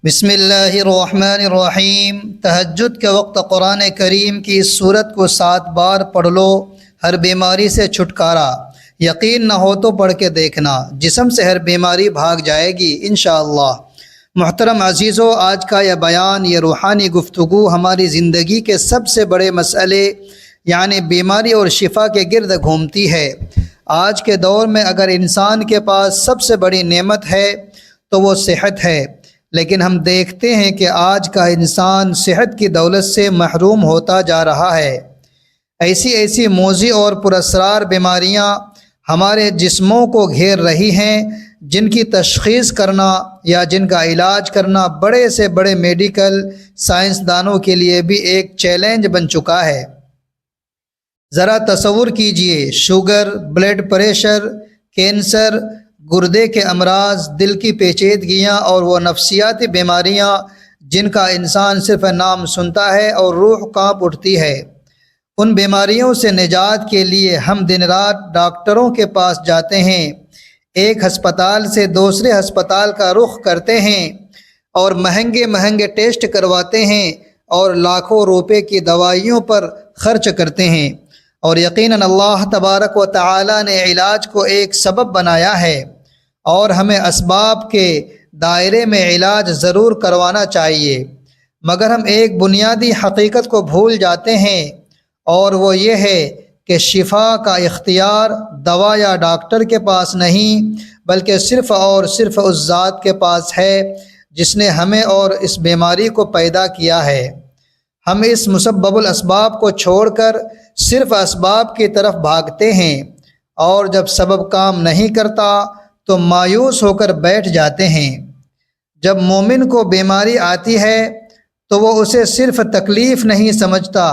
بسم اللہ الرحمن الرحیم۔ تہجد کے وقت قرآن کریم کی اس صورت کو 7 بار پڑھ لو، ہر بیماری سے چھٹکارا۔ یقین نہ ہو تو پڑھ کے دیکھنا، جسم سے ہر بیماری بھاگ جائے گی انشاءاللہ۔ محترم عزیزو، آج کا یہ بیان، یہ روحانی گفتگو ہماری زندگی کے سب سے بڑے مسئلے یعنی بیماری اور شفا کے گرد گھومتی ہے۔ آج کے دور میں اگر انسان کے پاس سب سے بڑی نعمت ہے تو وہ صحت ہے، لیکن ہم دیکھتے ہیں کہ آج کا انسان صحت کی دولت سے محروم ہوتا جا رہا ہے۔ ایسی موذی اور پراسرار بیماریاں ہمارے جسموں کو گھیر رہی ہیں، جن کی تشخیص کرنا یا جن کا علاج کرنا بڑے سے بڑے میڈیکل سائنسدانوں کے لیے بھی ایک چیلنج بن چکا ہے۔ ذرا تصور کیجئے، شوگر، بلڈ پریشر، کینسر، گردے کے امراض، دل کی پیچیدگیاں اور وہ نفسیاتی بیماریاں جن کا انسان صرف نام سنتا ہے اور روح کانپ اٹھتی ہے۔ ان بیماریوں سے نجات کے لیے ہم دن رات ڈاکٹروں کے پاس جاتے ہیں، ایک ہسپتال سے دوسرے ہسپتال کا رخ کرتے ہیں اور مہنگے ٹیسٹ کرواتے ہیں اور لاکھوں روپے کی دوائیوں پر خرچ کرتے ہیں، اور یقیناً اللہ تبارک و تعالی نے علاج کو ایک سبب بنایا ہے اور ہمیں اسباب کے دائرے میں علاج ضرور کروانا چاہیے، مگر ہم ایک بنیادی حقیقت کو بھول جاتے ہیں، اور وہ یہ ہے کہ شفا کا اختیار دوا یا ڈاکٹر کے پاس نہیں بلکہ صرف اور صرف اس ذات کے پاس ہے جس نے ہمیں اور اس بیماری کو پیدا کیا ہے۔ ہم اس مسبب الاسباب کو چھوڑ کر صرف اسباب کی طرف بھاگتے ہیں، اور جب سبب کام نہیں کرتا تو مایوس ہو کر بیٹھ جاتے ہیں۔ جب مومن کو بیماری آتی ہے تو وہ اسے صرف تکلیف نہیں سمجھتا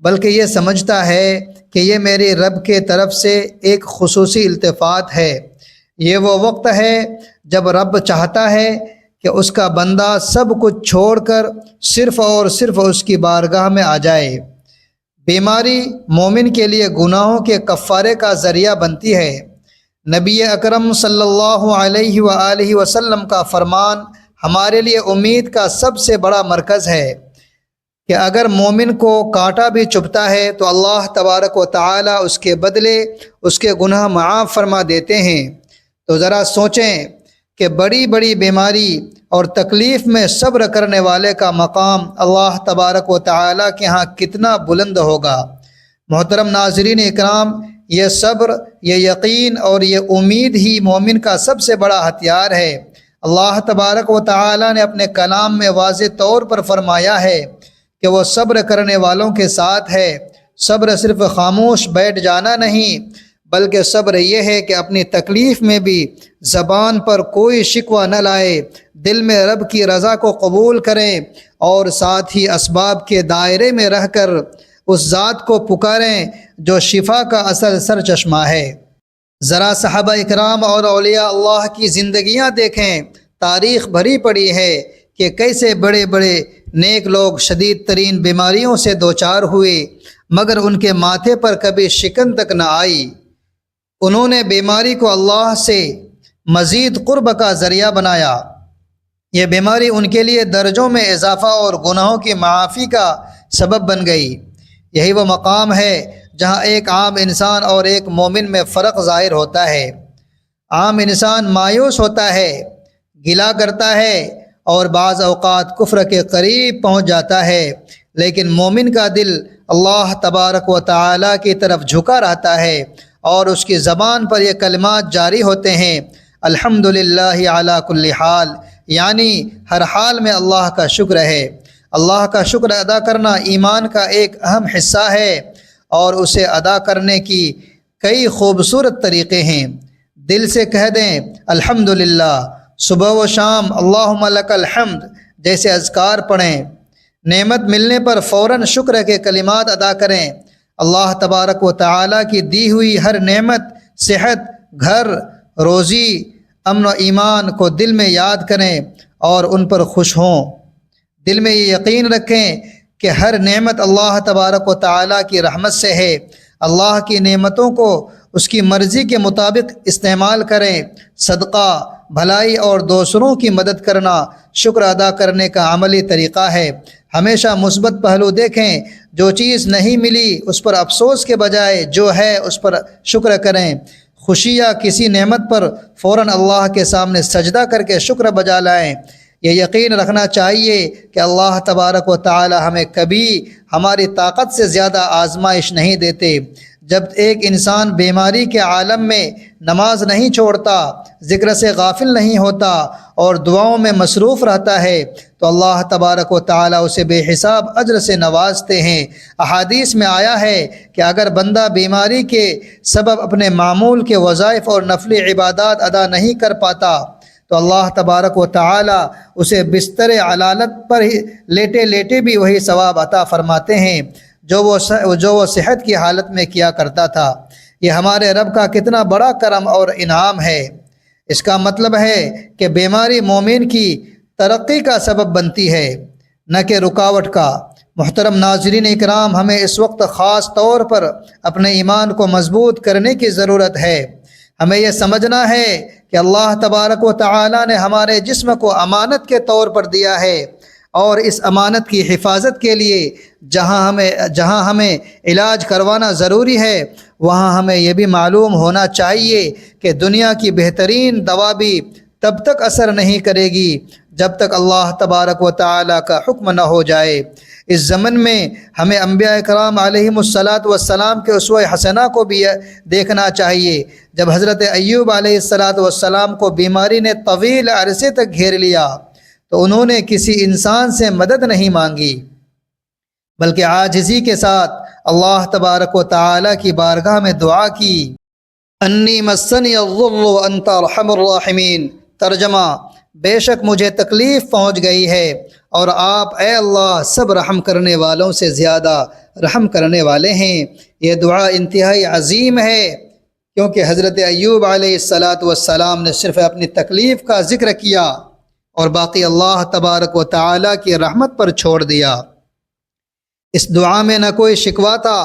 بلکہ یہ سمجھتا ہے کہ یہ میرے رب کے طرف سے ایک خصوصی التفات ہے۔ یہ وہ وقت ہے جب رب چاہتا ہے کہ اس کا بندہ سب کچھ چھوڑ کر صرف اور صرف اس کی بارگاہ میں آ جائے۔ بیماری مومن کے لیے گناہوں کے کفارے کا ذریعہ بنتی ہے۔ نبی اکرم صلی اللہ علیہ وآلہ وسلم کا فرمان ہمارے لیے امید کا سب سے بڑا مرکز ہے کہ اگر مومن کو کانٹا بھی چبھتا ہے تو اللہ تبارک و تعالی اس کے بدلے اس کے گناہ معاف فرما دیتے ہیں۔ تو ذرا سوچیں کہ بڑی بیماری اور تکلیف میں صبر کرنے والے کا مقام اللہ تبارک و تعالی کے ہاں کتنا بلند ہوگا۔ محترم ناظرین اکرام، یہ صبر، یہ یقین اور یہ امید ہی مومن کا سب سے بڑا ہتھیار ہے۔ اللہ تبارک و تعالی نے اپنے کلام میں واضح طور پر فرمایا ہے کہ وہ صبر کرنے والوں کے ساتھ ہے۔ صبر صرف خاموش بیٹھ جانا نہیں بلکہ صبر یہ ہے کہ اپنی تکلیف میں بھی زبان پر کوئی شکوہ نہ لائے، دل میں رب کی رضا کو قبول کریں اور ساتھ ہی اسباب کے دائرے میں رہ کر اس ذات کو پکاریں جو شفا کا اصل سرچشمہ ہے۔ ذرا صحابہ اکرام اور اولیاء اللہ کی زندگیاں دیکھیں، تاریخ بھری پڑی ہے کہ کیسے بڑے نیک لوگ شدید ترین بیماریوں سے دوچار ہوئے مگر ان کے ماتھے پر کبھی شکن تک نہ آئی۔ انہوں نے بیماری کو اللہ سے مزید قرب کا ذریعہ بنایا۔ یہ بیماری ان کے لیے درجوں میں اضافہ اور گناہوں کی معافی کا سبب بن گئی۔ یہی وہ مقام ہے جہاں ایک عام انسان اور ایک مومن میں فرق ظاہر ہوتا ہے۔ عام انسان مایوس ہوتا ہے، گلہ کرتا ہے اور بعض اوقات کفر کے قریب پہنچ جاتا ہے، لیکن مومن کا دل اللہ تبارک و تعالی کی طرف جھکا رہتا ہے اور اس کی زبان پر یہ کلمات جاری ہوتے ہیں، الحمدللہ علی کل حال، یعنی ہر حال میں اللہ کا شکر ہے۔ اللہ کا شکر ادا کرنا ایمان کا ایک اہم حصہ ہے اور اسے ادا کرنے کی کئی خوبصورت طریقے ہیں۔ دل سے کہہ دیں الحمدللہ، صبح و شام اللہم لک الحمد جیسے اذکار پڑھیں، نعمت ملنے پر فوراً شکر کے کلمات ادا کریں، اللہ تبارک و تعالی کی دی ہوئی ہر نعمت، صحت، گھر، روزی، امن و ایمان کو دل میں یاد کریں اور ان پر خوش ہوں۔ دل میں یہ یقین رکھیں کہ ہر نعمت اللہ تبارک و تعالی کی رحمت سے ہے۔ اللہ کی نعمتوں کو اس کی مرضی کے مطابق استعمال کریں، صدقہ، بھلائی اور دوسروں کی مدد کرنا شکر ادا کرنے کا عملی طریقہ ہے۔ ہمیشہ مثبت پہلو دیکھیں، جو چیز نہیں ملی اس پر افسوس کے بجائے جو ہے اس پر شکر کریں۔ خوشی یا کسی نعمت پر فوراً اللہ کے سامنے سجدہ کر کے شکر بجا لائیں۔ یہ یقین رکھنا چاہیے کہ اللہ تبارک و تعالی ہمیں کبھی ہماری طاقت سے زیادہ آزمائش نہیں دیتے۔ جب ایک انسان بیماری کے عالم میں نماز نہیں چھوڑتا، ذکر سے غافل نہیں ہوتا اور دعاؤں میں مصروف رہتا ہے تو اللہ تبارک و تعالی اسے بے حساب اجر سے نوازتے ہیں۔ احادیث میں آیا ہے کہ اگر بندہ بیماری کے سبب اپنے معمول کے وظائف اور نفلی عبادات ادا نہیں کر پاتا تو اللہ تبارک و تعالی اسے بستر علالت پر ہی لیٹے لیٹے بھی وہی ثواب عطا فرماتے ہیں جو وہ صحت کی حالت میں کیا کرتا تھا۔ یہ ہمارے رب کا کتنا بڑا کرم اور انعام ہے۔ اس کا مطلب ہے کہ بیماری مومن کی ترقی کا سبب بنتی ہے، نہ کہ رکاوٹ کا۔ محترم ناظرین اکرام، ہمیں اس وقت خاص طور پر اپنے ایمان کو مضبوط کرنے کی ضرورت ہے۔ ہمیں یہ سمجھنا ہے کہ اللہ تبارک و تعالی نے ہمارے جسم کو امانت کے طور پر دیا ہے، اور اس امانت کی حفاظت کے لیے جہاں ہمیں علاج کروانا ضروری ہے وہاں ہمیں یہ بھی معلوم ہونا چاہیے کہ دنیا کی بہترین دوا بھی تب تک اثر نہیں کرے گی جب تک اللہ تبارک و تعالی کا حکم نہ ہو جائے۔ اس زمن میں ہمیں انبیاء کرام علیہم السلام کے اسوہ حسنہ کو بھی دیکھنا چاہیے۔ جب حضرت ایوب علیہ السلام کو بیماری نے طویل عرصے تک گھیر لیا تو انہوں نے کسی انسان سے مدد نہیں مانگی بلکہ عاجزی کے ساتھ اللہ تبارک و تعالی کی بارگاہ میں دعا کی۔ انی مسنی الضر وانت ارحم الراحمین۔ ترجمہ: بے شک مجھے تکلیف پہنچ گئی ہے اور آپ اے اللہ سب رحم کرنے والوں سے زیادہ رحم کرنے والے ہیں۔ یہ دعا انتہائی عظیم ہے کیونکہ حضرت ایوب علیہ السلام نے صرف اپنی تکلیف کا ذکر کیا اور باقی اللہ تبارک و تعالی کی رحمت پر چھوڑ دیا۔ اس دعا میں نہ کوئی شکوہ تھا،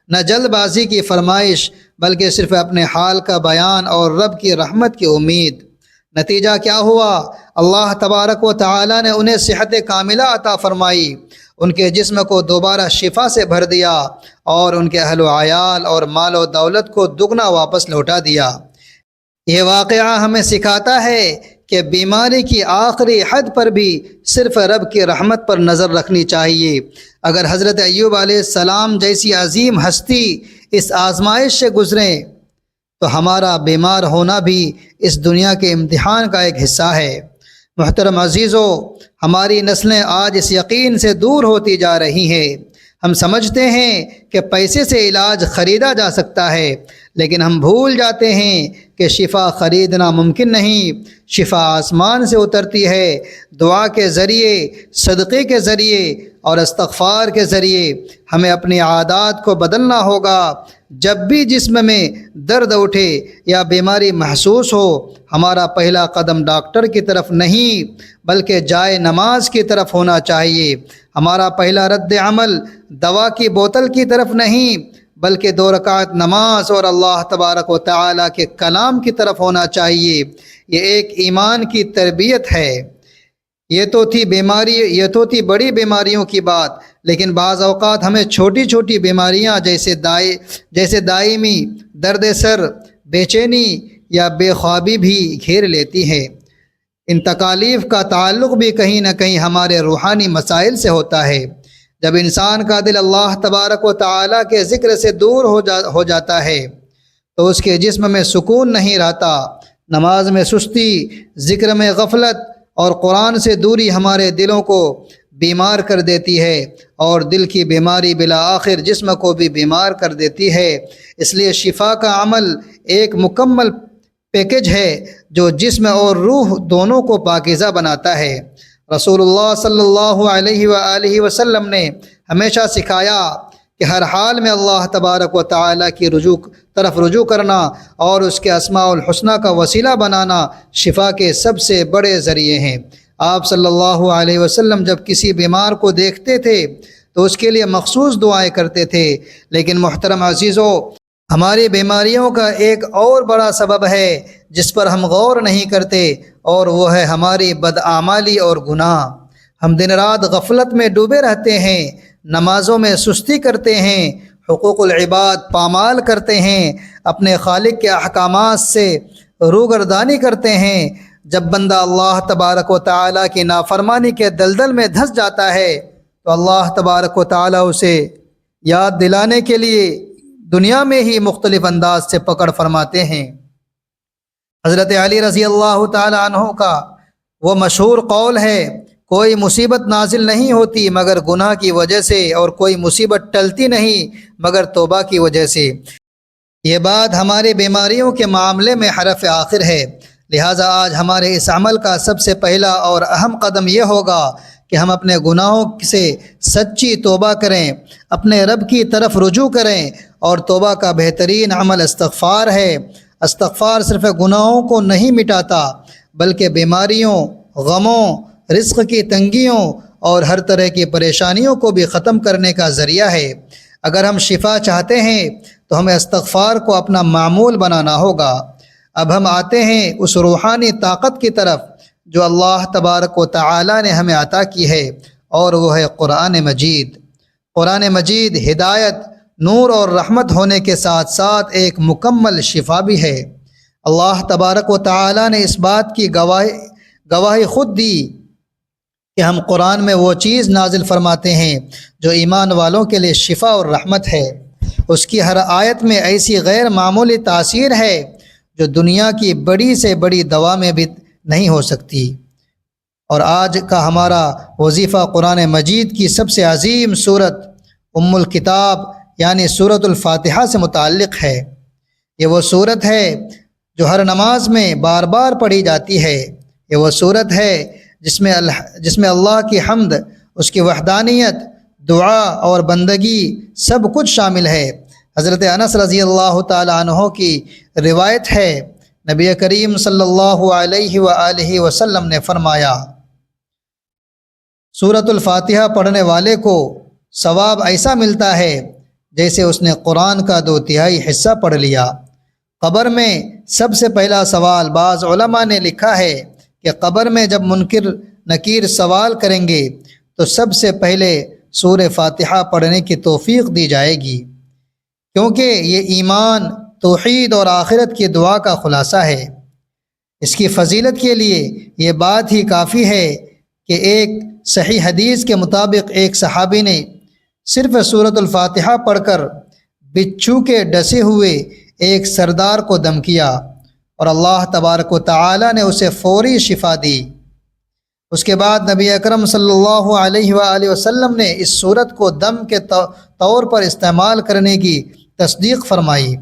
نہ جلد بازی کی فرمائش، بلکہ صرف اپنے حال کا بیان اور رب کی رحمت کی امید۔ نتیجہ کیا ہوا؟ اللہ تبارک و تعالی نے انہیں صحت کاملہ عطا فرمائی، ان کے جسم کو دوبارہ شفا سے بھر دیا اور ان کے اہل و عیال اور مال و دولت کو دگنا واپس لوٹا دیا۔ یہ واقعہ ہمیں سکھاتا ہے کہ بیماری کی آخری حد پر بھی صرف رب کی رحمت پر نظر رکھنی چاہیے۔ اگر حضرت ایوب علیہ السلام جیسی عظیم ہستی اس آزمائش سے گزریں تو ہمارا بیمار ہونا بھی اس دنیا کے امتحان کا ایک حصہ ہے۔ محترم عزیزو، ہماری نسلیں آج اس یقین سے دور ہوتی جا رہی ہیں۔ ہم سمجھتے ہیں کہ پیسے سے علاج خریدا جا سکتا ہے، لیکن ہم بھول جاتے ہیں کہ شفا خریدنا ممکن نہیں۔ شفا آسمان سے اترتی ہے، دعا کے ذریعے، صدقے کے ذریعے اور استغفار کے ذریعے۔ ہمیں اپنی عادات کو بدلنا ہوگا۔ جب بھی جسم میں درد اٹھے یا بیماری محسوس ہو، ہمارا پہلا قدم ڈاکٹر کی طرف نہیں بلکہ جائے نماز کی طرف ہونا چاہیے۔ ہمارا پہلا رد عمل دوا کی بوتل کی طرف نہیں بلکہ 2 رکعت نماز اور اللہ تبارک و تعالی کے کلام کی طرف ہونا چاہیے۔ یہ ایک ایمان کی تربیت ہے۔ یہ تو تھی بڑی بیماریوں کی بات، لیکن بعض اوقات ہمیں چھوٹی چھوٹی بیماریاں جیسے دائمی درد سر، بے چینی یا بے خوابی بھی گھیر لیتی ہیں۔ ان تکالیف کا تعلق بھی کہیں نہ کہیں ہمارے روحانی مسائل سے ہوتا ہے۔ جب انسان کا دل اللہ تبارک و تعالی کے ذکر سے دور ہو جاتا ہے تو اس کے جسم میں سکون نہیں رہتا۔ نماز میں سستی، ذکر میں غفلت اور قرآن سے دوری ہمارے دلوں کو بیمار کر دیتی ہے، اور دل کی بیماری بالآخر جسم کو بھی بیمار کر دیتی ہے۔ اس لیے شفا کا عمل ایک مکمل پیکج ہے جو جسم اور روح دونوں کو پاکیزہ بناتا ہے۔ رسول اللہ صلی اللہ علیہ وآلہ وسلم نے ہمیشہ سکھایا کہ ہر حال میں اللہ تبارک و تعالی کی طرف رجوع کرنا اور اس کے اسماء الحسنہ کا وسیلہ بنانا شفا کے سب سے بڑے ذریعے ہیں۔ آپ صلی اللہ علیہ وسلم جب کسی بیمار کو دیکھتے تھے تو اس کے لیے مخصوص دعائیں کرتے تھے، لیکن محترم عزیزو، ہماری بیماریوں کا ایک اور بڑا سبب ہے جس پر ہم غور نہیں کرتے، اور وہ ہے ہماری بدعمالی اور گناہ۔ ہم دن رات غفلت میں ڈوبے رہتے ہیں، نمازوں میں سستی کرتے ہیں، حقوق العباد پامال کرتے ہیں، اپنے خالق کے احکامات سے روگردانی کرتے ہیں۔ جب بندہ اللہ تبارک و تعالیٰ کی نافرمانی کے دلدل میں دھنس جاتا ہے تو اللہ تبارک و تعالیٰ اسے یاد دلانے کے لیے دنیا میں ہی مختلف انداز سے پکڑ فرماتے ہیں۔ حضرت علی رضی اللہ تعالی عنہ کا وہ مشہور قول ہے، کوئی مصیبت نازل نہیں ہوتی مگر گناہ کی وجہ سے، اور کوئی مصیبت ٹلتی نہیں مگر توبہ کی وجہ سے۔ یہ بات ہماری بیماریوں کے معاملے میں حرف آخر ہے، لہٰذا آج ہمارے اس عمل کا سب سے پہلا اور اہم قدم یہ ہوگا کہ ہم اپنے گناہوں سے سچی توبہ کریں، اپنے رب کی طرف رجوع کریں، اور توبہ کا بہترین عمل استغفار ہے۔ استغفار صرف گناہوں کو نہیں مٹاتا بلکہ بیماریوں، غموں، رزق کی تنگیوں اور ہر طرح کی پریشانیوں کو بھی ختم کرنے کا ذریعہ ہے۔ اگر ہم شفا چاہتے ہیں تو ہمیں استغفار کو اپنا معمول بنانا ہوگا۔ اب ہم آتے ہیں اس روحانی طاقت کی طرف جو اللہ تبارک و تعالی نے ہمیں عطا کی ہے، اور وہ ہے قرآن مجید۔ قرآن مجید ہدایت، نور اور رحمت ہونے کے ساتھ ساتھ ایک مکمل شفا بھی ہے۔ اللہ تبارک و تعالی نے اس بات کی گواہی خود دی کہ ہم قرآن میں وہ چیز نازل فرماتے ہیں جو ایمان والوں کے لیے شفا اور رحمت ہے۔ اس کی ہر آیت میں ایسی غیر معمولی تاثیر ہے جو دنیا کی بڑی سے بڑی دوا میں بھی نہیں ہو سکتی۔ اور آج کا ہمارا وظیفہ قرآن مجید کی سب سے عظیم سورت ام الکتاب یعنی سورۃ الفاتحہ سے متعلق ہے۔ یہ وہ سورت ہے جو ہر نماز میں بار بار پڑھی جاتی ہے۔ یہ وہ سورت ہے جس میں اللہ کی حمد، اس کی وحدانیت، دعا اور بندگی سب کچھ شامل ہے۔ حضرت انس رضی اللہ تعالی عنہ کی روایت ہے، نبی کریم صلی اللہ علیہ وآلہ وسلم نے فرمایا، سورۃ الفاتحہ پڑھنے والے کو ثواب ایسا ملتا ہے جیسے اس نے قرآن کا 2/3 حصہ پڑھ لیا۔ قبر میں سب سے پہلا سوال، بعض علماء نے لکھا ہے کہ قبر میں جب منکر نکیر سوال کریں گے تو سب سے پہلے سورہ فاتحہ پڑھنے کی توفیق دی جائے گی، کیونکہ یہ ایمان، توحید اور آخرت کی دعا کا خلاصہ ہے۔ اس کی فضیلت کے لیے یہ بات ہی کافی ہے کہ ایک صحیح حدیث کے مطابق ایک صحابی نے صرف سورۃ الفاتحہ پڑھ کر بچھو کے ڈسے ہوئے ایک سردار کو دم کیا، اور اللہ تبارک و تعالی نے اسے فوری شفا دی۔ اس کے بعد نبی اکرم صلی اللہ علیہ وآلہ وسلم نے اس سورت کو دم کے طور پر استعمال کرنے کی تصدیق فرمائی۔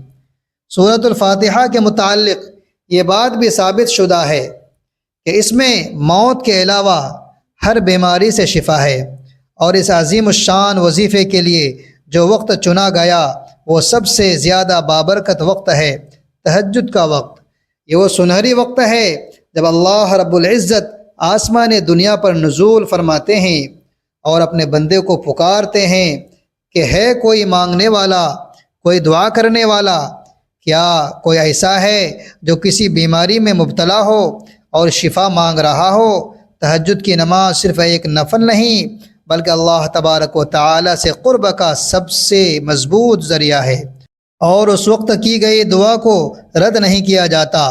سورۃ الفاتحہ کے متعلق یہ بات بھی ثابت شدہ ہے کہ اس میں موت کے علاوہ ہر بیماری سے شفا ہے، اور اس عظیم الشان وظیفے کے لیے جو وقت چنا گیا وہ سب سے زیادہ بابرکت وقت ہے، تہجد کا وقت۔ یہ وہ سنہری وقت ہے جب اللہ رب العزت آسمان دنیا پر نزول فرماتے ہیں اور اپنے بندے کو پکارتے ہیں کہ ہے کوئی مانگنے والا، کوئی دعا کرنے والا؟ کیا کوئی ایسا ہے جو کسی بیماری میں مبتلا ہو اور شفا مانگ رہا ہو؟ تہجد کی نماز صرف ایک نفل نہیں بلکہ اللہ تبارک و تعالی سے قرب کا سب سے مضبوط ذریعہ ہے، اور اس وقت کی گئی دعا کو رد نہیں کیا جاتا۔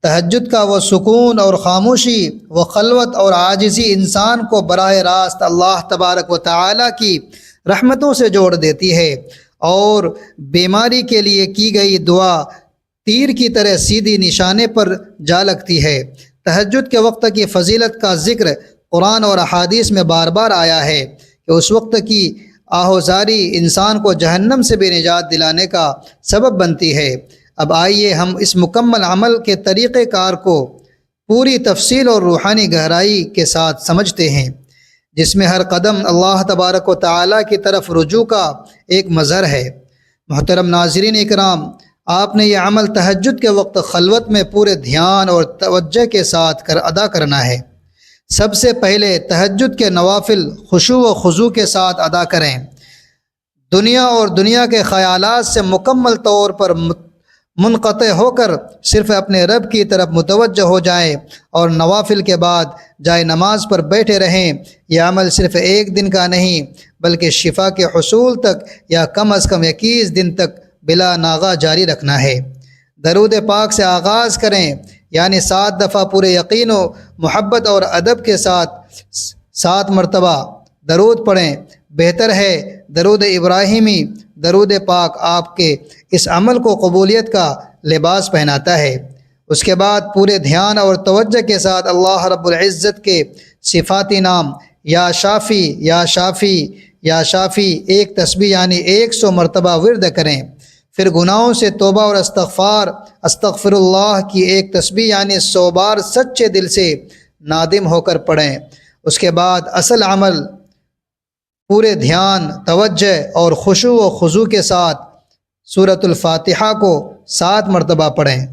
تہجد کا وہ سکون اور خاموشی، وہ خلوت اور عاجزی انسان کو براہ راست اللہ تبارک و تعالی کی رحمتوں سے جوڑ دیتی ہے، اور بیماری کے لیے کی گئی دعا تیر کی طرح سیدھی نشانے پر جا لگتی ہے۔ تہجد کے وقت کی فضیلت کا ذکر قرآن اور احادیث میں بار بار آیا ہے کہ اس وقت کی آہوزاری انسان کو جہنم سے بھی نجات دلانے کا سبب بنتی ہے۔ اب آئیے ہم اس مکمل عمل کے طریقہ کار کو پوری تفصیل اور روحانی گہرائی کے ساتھ سمجھتے ہیں، جس میں ہر قدم اللہ تبارک و تعالی کی طرف رجوع کا ایک مظہر ہے۔ محترم ناظرین اکرام، آپ نے یہ عمل تہجد کے وقت خلوت میں پورے دھیان اور توجہ کے ساتھ ادا کرنا ہے۔ سب سے پہلے تہجد کے نوافل خشوع و خضوع کے ساتھ ادا کریں۔ دنیا اور دنیا کے خیالات سے مکمل طور پر منقطع ہو کر صرف اپنے رب کی طرف متوجہ ہو جائیں اور نوافل کے بعد جائے نماز پر بیٹھے رہیں۔ یہ عمل صرف ایک دن کا نہیں بلکہ شفا کے حصول تک یا کم از کم 21 دن تک بلا ناغہ جاری رکھنا ہے۔ درود پاک سے آغاز کریں، یعنی 7 دفعہ پورے یقین و محبت اور ادب کے ساتھ 7 مرتبہ درود پڑھیں۔ بہتر ہے درود ابراہیمی۔ درود پاک آپ کے اس عمل کو قبولیت کا لباس پہناتا ہے۔ اس کے بعد پورے دھیان اور توجہ کے ساتھ اللہ رب العزت کے صفاتی نام یا شافی یا شافی یا شافی ایک تسبیح یعنی 100 مرتبہ ورد کریں۔ پھر گناہوں سے توبہ اور استغفر اللہ کی ایک تسبیح یعنی 100 بار سچے دل سے نادم ہو کر پڑھیں۔ اس کے بعد اصل عمل پورے دھیان، توجہ اور خشوع و خضوع کے ساتھ سورۃ الفاتحہ کو 7 مرتبہ پڑھیں۔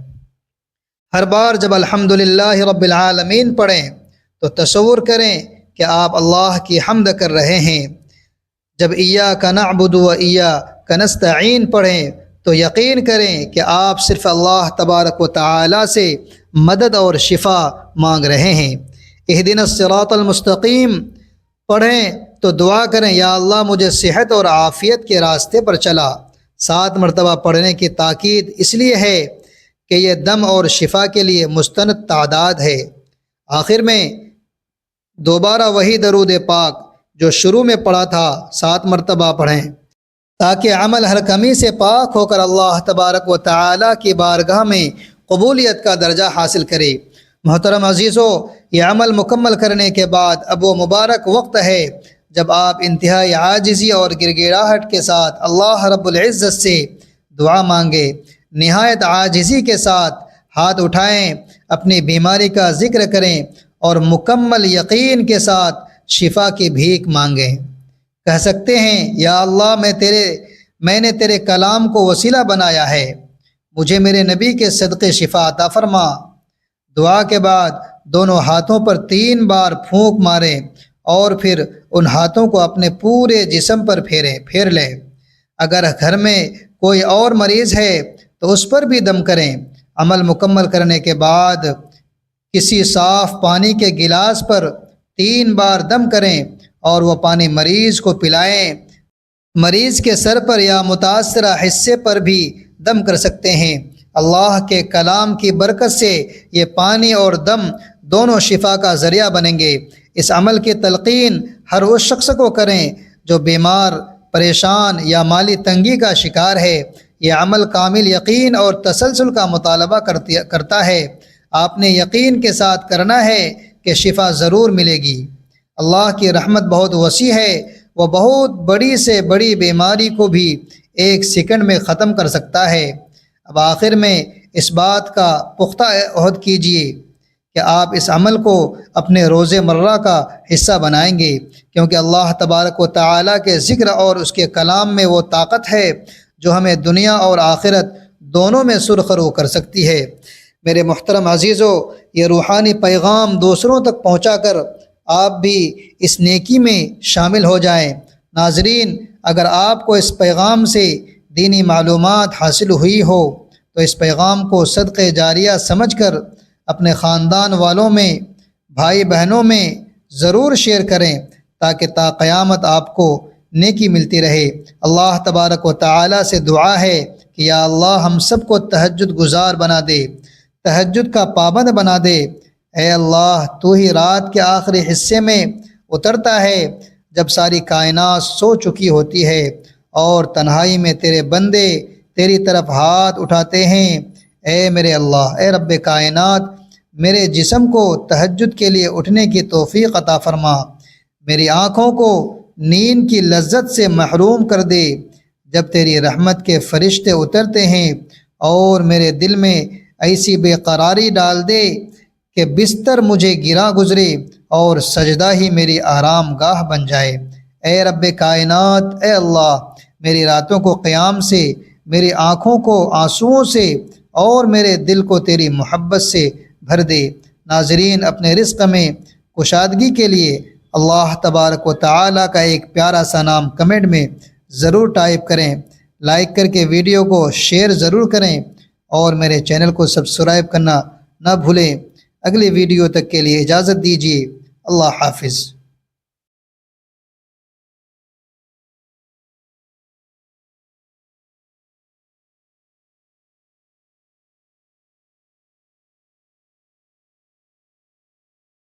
ہر بار جب الحمدللہ رب العالمین پڑھیں تو تصور کریں کہ آپ اللہ کی حمد کر رہے ہیں۔ جب ایاک نعبد و ایاک نستعین پڑھیں تو یقین کریں کہ آپ صرف اللہ تبارک و تعالی سے مدد اور شفا مانگ رہے ہیں۔ اہدنا الصراط المستقیم پڑھیں تو دعا کریں، یا اللہ مجھے صحت اور عافیت کے راستے پر چلا۔ 7 مرتبہ پڑھنے کی تاکید اس لیے ہے کہ یہ دم اور شفا کے لیے مستند تعداد ہے۔ آخر میں دوبارہ وہی درود پاک جو شروع میں پڑھا تھا 7 مرتبہ پڑھیں تاکہ عمل ہر کمی سے پاک ہو کر اللہ تبارک و تعالی کی بارگاہ میں قبولیت کا درجہ حاصل کرے۔ محترم عزیزو، یہ عمل مکمل کرنے کے بعد اب وہ مبارک وقت ہے جب آپ انتہائی عاجزی اور گڑگڑاہٹ کے ساتھ اللہ رب العزت سے دعا مانگے۔ نہایت عاجزی کے ساتھ ہاتھ اٹھائیں، اپنی بیماری کا ذکر کریں اور مکمل یقین کے ساتھ شفا کی بھیک مانگیں۔ کہہ سکتے ہیں، یا اللہ میں نے تیرے کلام کو وسیلہ بنایا ہے، مجھے میرے نبی کے صدقے شفا عطا فرما۔ دعا کے بعد دونوں ہاتھوں پر 3 بار پھونک ماریں اور پھر ان ہاتھوں کو اپنے پورے جسم پر پھیر لیں۔ اگر گھر میں کوئی اور مریض ہے تو اس پر بھی دم کریں۔ عمل مکمل کرنے کے بعد کسی صاف پانی کے گلاس پر 3 بار دم کریں اور وہ پانی مریض کو پلائیں۔ مریض کے سر پر یا متاثرہ حصے پر بھی دم کر سکتے ہیں۔ اللہ کے کلام کی برکت سے یہ پانی اور دم دونوں شفا کا ذریعہ بنیں گے۔ اس عمل کی تلقین ہر اس شخص کو کریں جو بیمار، پریشان یا مالی تنگی کا شکار ہے۔ یہ عمل کامل یقین اور تسلسل کا مطالبہ کرتا ہے۔ آپ نے یقین کے ساتھ کرنا ہے کہ شفا ضرور ملے گی۔ اللہ کی رحمت بہت وسیع ہے، وہ بہت بڑی سے بڑی بیماری کو بھی 1 سیکنڈ میں ختم کر سکتا ہے۔ اب آخر میں اس بات کا پختہ عہد کیجیے کہ آپ اس عمل کو اپنے روز مرہ کا حصہ بنائیں گے، کیونکہ اللہ تبارک و تعالی کے ذکر اور اس کے کلام میں وہ طاقت ہے جو ہمیں دنیا اور آخرت دونوں میں سرخرو کر سکتی ہے۔ میرے محترم عزیزو، یہ روحانی پیغام دوسروں تک پہنچا کر آپ بھی اس نیکی میں شامل ہو جائیں۔ ناظرین، اگر آپ کو اس پیغام سے دینی معلومات حاصل ہوئی ہو تو اس پیغام کو صدقہ جاریہ سمجھ کر اپنے خاندان والوں میں، بھائی بہنوں میں ضرور شیئر کریں تاکہ تا قیامت آپ کو نیکی ملتی رہے۔ اللہ تبارک و تعالی سے دعا ہے کہ یا اللہ ہم سب کو تہجد گزار بنا دے، تہجد کا پابند بنا دے۔ اے اللہ، تو ہی رات کے آخری حصے میں اترتا ہے جب ساری کائنات سو چکی ہوتی ہے اور تنہائی میں تیرے بندے تیری طرف ہاتھ اٹھاتے ہیں۔ اے میرے اللہ، اے رب کائنات، میرے جسم کو تہجد کے لیے اٹھنے کی توفیق عطا فرما، میری آنکھوں کو نیند کی لذت سے محروم کر دے جب تیری رحمت کے فرشتے اترتے ہیں، اور میرے دل میں ایسی بے قراری ڈال دے کہ بستر مجھے گرا گزرے اور سجدہ ہی میری آرام گاہ بن جائے۔ اے رب کائنات، اے اللہ، میری راتوں کو قیام سے، میری آنکھوں کو آنسوؤں سے اور میرے دل کو تیری محبت سے بھر دے۔ ناظرین، اپنے رزق میں کشادگی کے لیے اللہ تبارک و تعالی کا ایک پیارا سا نام کمنٹ میں ضرور ٹائپ کریں، لائک کر کے ویڈیو کو شیئر ضرور کریں اور میرے چینل کو سبسکرائب کرنا نہ بھولیں۔ اگلی ویڈیو تک کے لیے اجازت دیجیے۔ اللہ حافظ۔